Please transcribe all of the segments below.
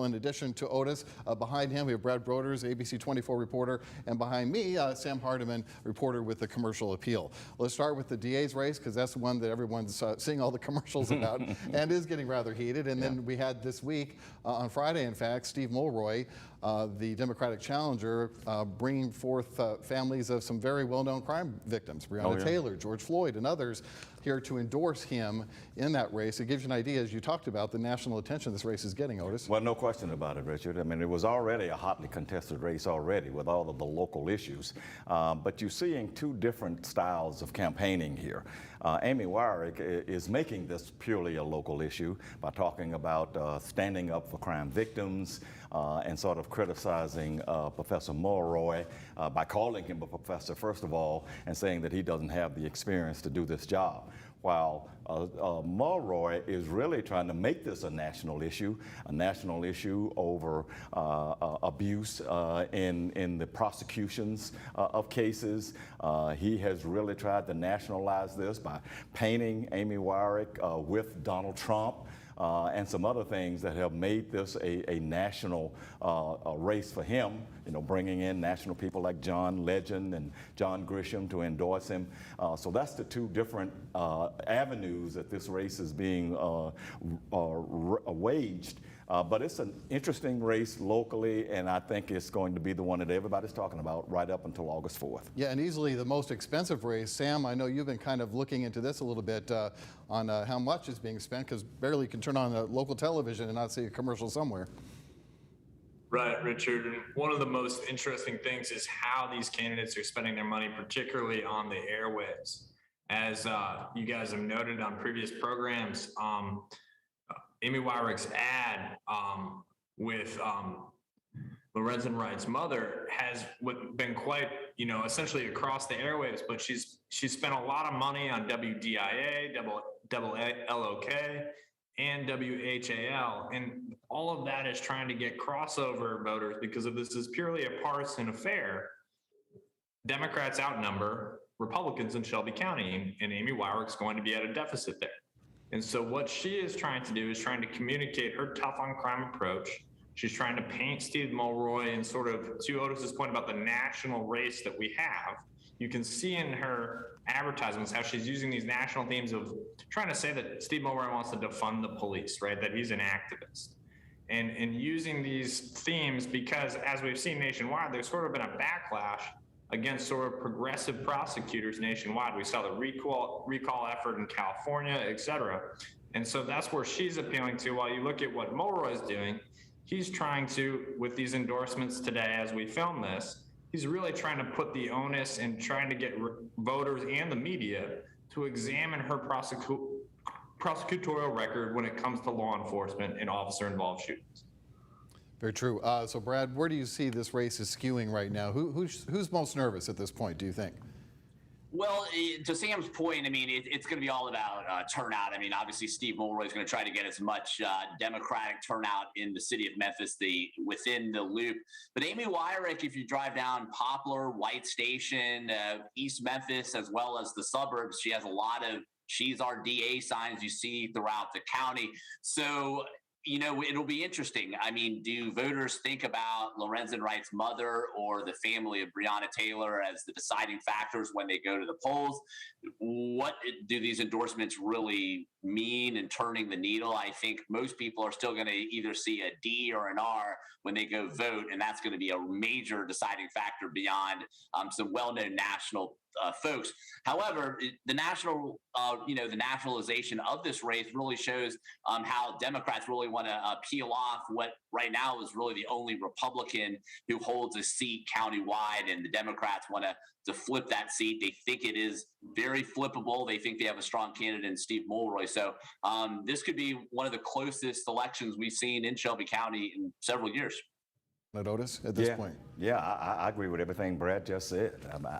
In addition to Otis, behind him we have Brad Broders, ABC 24 reporter, and behind me, Sam Hardiman, reporter with the Commercial Appeal. Let's start with the DA's race because that's the one that everyone's seeing all the commercials about and is getting rather heated. And then we had this week, on Friday in fact, Steve Mulroy, the Democratic challenger, bringing forth families of some very well-known crime victims, Breonna Taylor, George Floyd, and others, here to endorse him in that race. It gives you an idea, as you talked about, the national attention this race is getting, Otis. Well, no question about it, Richard. I mean, it was already a hotly contested race already with all of the local issues. But you're seeing two different styles of campaigning here. Amy Weirich is making this purely a local issue by talking about standing up for crime victims and sort of criticizing Professor Mulroy by calling him a professor, first of all, and saying that he doesn't have the experience to do this job. While Mulroy is really trying to make this a national issue over abuse in the prosecutions of cases. He has really tried to nationalize this by painting Amy Weirich with Donald Trump. And some other things that have made this a national race for him, you know, bringing in national people like John Legend and John Grisham to endorse him. So that's the two different avenues that this race is being waged. But it's an interesting race locally, and I think it's going to be the one that everybody's talking about right up until August 4th. Yeah, and easily the most expensive race. Sam, I know you've been kind of looking into this a little bit on how much is being spent, because barely you can turn on local television and not see a commercial somewhere. Right, Richard. And one of the most interesting things is how these candidates are spending their money, particularly on the airwaves. As you guys have noted on previous programs, Amy Weirich's ad with Lorenzen Wright's mother has been quite, you know, essentially across the airwaves, but she's spent a lot of money on WDIA, LOK, and WHAL, and all of that is trying to get crossover voters because if this is purely a partisan affair, Democrats outnumber Republicans in Shelby County, and Amy Weirich's going to be at a deficit there. And so what she is trying to do is trying to communicate her tough on crime approach. She's trying to paint Steve Mulroy and sort of, to Otis's point about the national race that we have, you can see in her advertisements how she's using these national themes of trying to say that Steve Mulroy wants to defund the police, right? That he's an activist. And using these themes because, as we've seen nationwide, there's sort of been a backlash against sort of progressive prosecutors nationwide. We saw the recall effort in California, et cetera. And so that's where she's appealing to. While you look at what Mulroy is doing, he's trying to, with these endorsements today as we film this, he's really trying to put the onus and trying to get voters and the media to examine her prosecutorial record when it comes to law enforcement and officer-involved shootings. Very true. So, Brad, where do you see this race is skewing right now? Who's most nervous at this point, do you think? Well, to Sam's point, I mean, it's going to be all about turnout. I mean, obviously, Steve Mulroy is going to try to get as much Democratic turnout in the city of Memphis, within the loop. But Amy Weirich, if you drive down Poplar, White Station, East Memphis, as well as the suburbs, she has a lot of "She's Our DA" signs you see throughout the county. So, you know, it'll be interesting. I mean, do voters think about Lorenzen Wright's mother or the family of Breonna Taylor as the deciding factors when they go to the polls? What do these endorsements really mean in turning the needle? I think most people are still going to either see a D or an R when they go vote, and that's going to be a major deciding factor beyond some well-known national folks. However, the the nationalization of this race really shows how Democrats really want to peel off what right now is really the only Republican who holds a seat countywide, and the Democrats want to flip that seat. They think it is very flippable. They think they have a strong candidate in Steve Mulroy. So this could be one of the closest elections we've seen in Shelby County in several years. Otis, at this point. Yeah, I agree with everything Brad just said.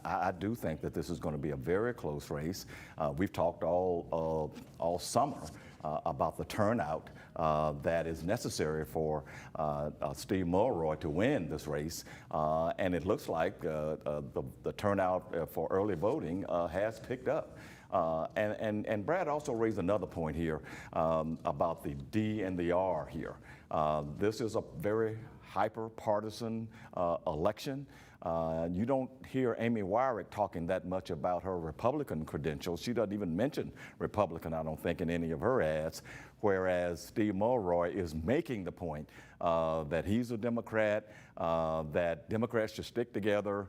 I do think that this is going to be a very close race. We've talked all summer about the turnout that is necessary for Steve Mulroy to win this race, and it looks like the turnout for early voting has picked up. And Brad also raised another point here about the D and the R here. This is a very hyper-partisan election. You don't hear Amy Weirich talking that much about her Republican credentials. She doesn't even mention Republican, I don't think, in any of her ads, whereas Steve Mulroy is making the point that he's a Democrat, that Democrats should stick together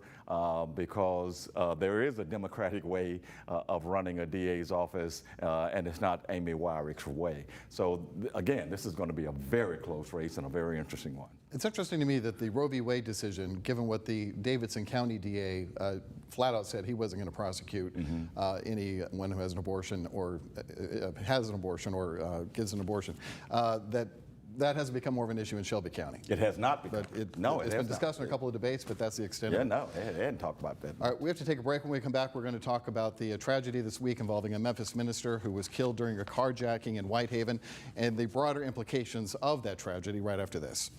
because there is a Democratic way of running a DA's office, and it's not Amy Weirich's way. So again, this is going to be a very close race and a very interesting one. It's interesting to me that the Roe v. Wade decision, given what the Davidson County DA flat out said he wasn't going to prosecute anyone who has an abortion or gives an abortion, that hasn't become more of an issue in Shelby County. It has not become. It's been discussed in a couple of debates, but that's the extent of it. No, they hadn't talked about that. All right, we have to take a break. When we come back, we're going to talk about the tragedy this week involving a Memphis minister who was killed during a carjacking in Whitehaven and the broader implications of that tragedy right after this.